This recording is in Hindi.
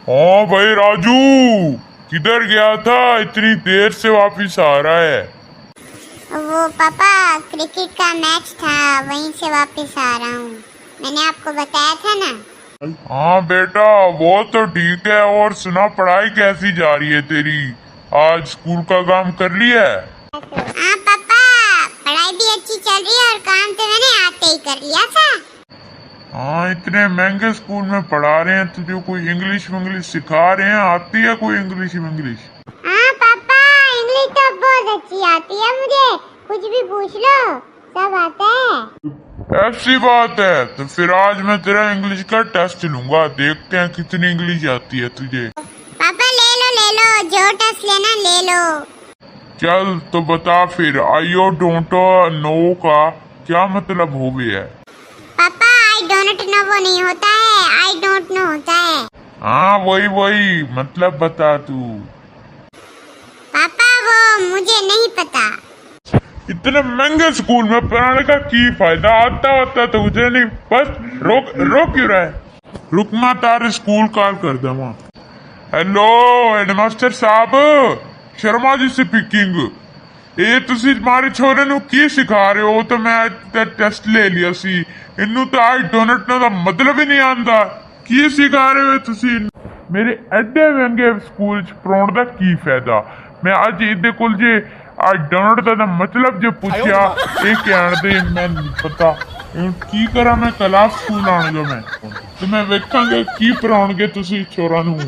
हाँ भाई राजू, किधर गया था? इतनी देर से वापिस आ रहा है। वो पापा क्रिकेट का मैच था, वहीं से वापस आ रहा हूँ। मैंने आपको बताया था ना। हाँ बेटा, वो तो ठीक है। और सुना, पढ़ाई कैसी जा रही है तेरी? आज स्कूल का काम कर लिया है? हाँ पापा, पढ़ाई भी अच्छी चल रही है और काम तो मैंने आते ही कर लिया था। हाँ, इतने महंगे स्कूल में पढ़ा रहे हैं तुझे, कोई इंग्लिश विंग्लिश सिखा रहे हैं? आती है कोई इंग्लिश विंग्लिश? हाँ पापा, इंग्लिश तो बहुत अच्छी आती है मुझे, कुछ भी पूछ लो सब आता है। ऐसी बात है तो फिर आज मैं तेरा इंग्लिश का टेस्ट लूंगा, देखते हैं कितनी इंग्लिश आती है तुझे। पापा ले लो, जो टेस्ट लेना ले लो। चल तो बता फिर, आईओ डोंट नो का क्या मतलब हो गया है? पापा आई डोंट नो वो नहीं होता है, आई डोंट नो होता है। हाँ वही मतलब बता तू। पापा वो मुझे नहीं पता। इतने महंगे स्कूल में पढ़ाने का की फायदा? आता तो मुझे नहीं। बस रोक क्यों रहा है? रुक, मैं तारे स्कूल कॉल कर दूंगा। हेलो हेडमास्टर साहब, शर्मा जी स्पीकिंग। ਇਹ ਤੁਸੀਂ ਮਾਰੇ ਛੋਰੇ ਨੂੰ ਕੀ ਸਿਖਾ ਰਹੇ ਹੋ? ਤਾਂ ਮੈਂ ਟੈਸਟ ਲੈ ਲਿਆ ਸੀ, ਇਹਨੂੰ ਤਾਂ ਆਈ ਡੋਨਟ ਨੋ ਦਾ ਮਤਲਬ ਹੀ ਨਹੀਂ ਆਂਦਾ। ਕੀ ਸਿਖਾ ਰਹੇ ਹੋ ਤੁਸੀਂ? ਮੇਰੇ ਐਡੇ ਮਹਿੰਗੇ ਸਕੂਲ ਚ ਪੜਾਉਣ ਦਾ ਕੀ ਫਾਇਦਾ? ਮੈਂ ਅੱਜ ਇਹਦੇ ਕੋਲ ਜੇ आई डोंट ਦਾ ਮਤਲਬ ਜੇ ਪੁੱਛਿਆ, ਇਹ ਕਹਿਣ ਦੇ ਮੈਂ ਨਹੀਂ ਪਤਾ। ਕੀ ਕਰਾਂ ਮੈਂ? ਕਲਾ ਸਕੂਲ ਆਣ ਜੋ ਮੈਂ ਤੇ ਮੈਂ ਵੇਖਾਂਗੇ ਕੀ ਪੜਾਉਣਗੇ ਤੁਸੀਂ ਛੋਰਾਂ ਨੂੰ।